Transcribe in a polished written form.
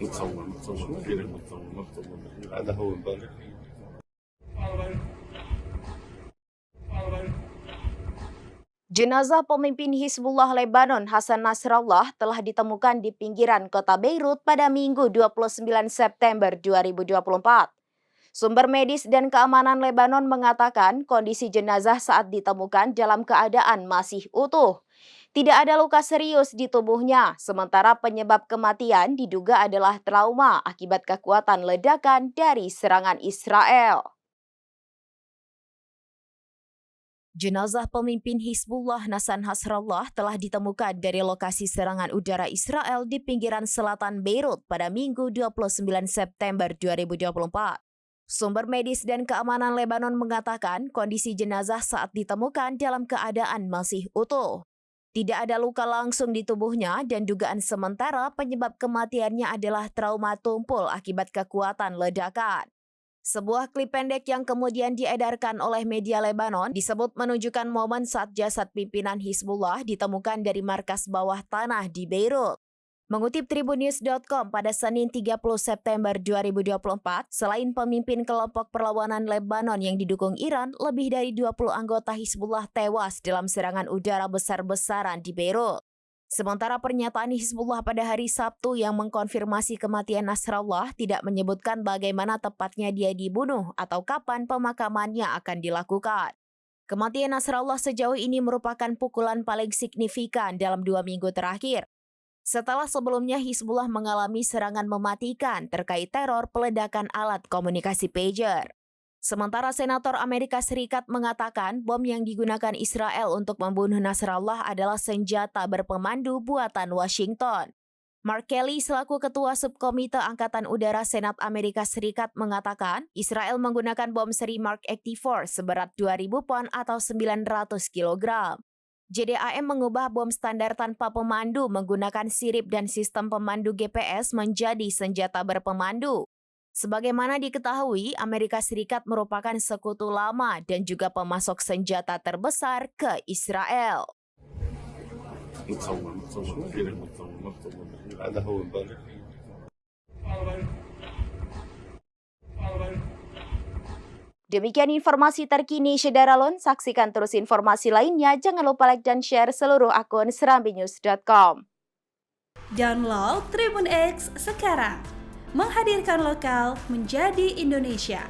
متصور فيلم متصور هذا هو امبارح. Jenazah pemimpin Hizbullah Lebanon Hasan Nasrallah telah ditemukan di pinggiran kota Beirut pada Minggu 29 September 2024. Sumber medis dan keamanan Lebanon mengatakan kondisi jenazah saat ditemukan dalam keadaan masih utuh. Tidak ada luka serius di tubuhnya, sementara penyebab kematian diduga adalah trauma akibat kekuatan ledakan dari serangan Israel. Jenazah pemimpin Hizbullah Hasan Nasrallah telah ditemukan dari lokasi serangan udara Israel di pinggiran selatan Beirut pada Minggu 29 September 2024. Sumber medis dan keamanan Lebanon mengatakan kondisi jenazah saat ditemukan dalam keadaan masih utuh. Tidak ada luka langsung di tubuhnya dan dugaan sementara penyebab kematiannya adalah trauma tumpul akibat kekuatan ledakan. Sebuah klip pendek yang kemudian diedarkan oleh media Lebanon disebut menunjukkan momen saat jasad pimpinan Hizbullah ditemukan dari markas bawah tanah di Beirut. Mengutip Tribunnews.com pada Senin 30 September 2024, selain pemimpin kelompok perlawanan Lebanon yang didukung Iran, lebih dari 20 anggota Hizbullah tewas dalam serangan udara besar-besaran di Beirut. Sementara pernyataan Hizbullah pada hari Sabtu yang mengkonfirmasi kematian Nasrallah tidak menyebutkan bagaimana tepatnya dia dibunuh atau kapan pemakamannya akan dilakukan. Kematian Nasrallah sejauh ini merupakan pukulan paling signifikan dalam 2 minggu terakhir. Setelah sebelumnya Hizbullah mengalami serangan mematikan terkait teror peledakan alat komunikasi pager. Sementara Senator Amerika Serikat mengatakan bom yang digunakan Israel untuk membunuh Nasrallah adalah senjata berpemandu buatan Washington. Mark Kelly selaku Ketua Subkomite Angkatan Udara Senat Amerika Serikat mengatakan Israel menggunakan bom seri Mark 84 seberat 2.000 pon atau 900 kg. JDAM mengubah bom standar tanpa pemandu menggunakan sirip dan sistem pemandu GPS menjadi senjata berpemandu. Sebagaimana diketahui, Amerika Serikat merupakan sekutu lama dan juga pemasok senjata terbesar ke Israel. متصور فيلم متصور هذا هو امبارح. Demikian informasi terkini Syederalun. Saksikan terus informasi lainnya. Jangan lupa like dan share seluruh akun serambinews.com. Download Tribun X sekarang. Menghadirkan lokal menjadi Indonesia.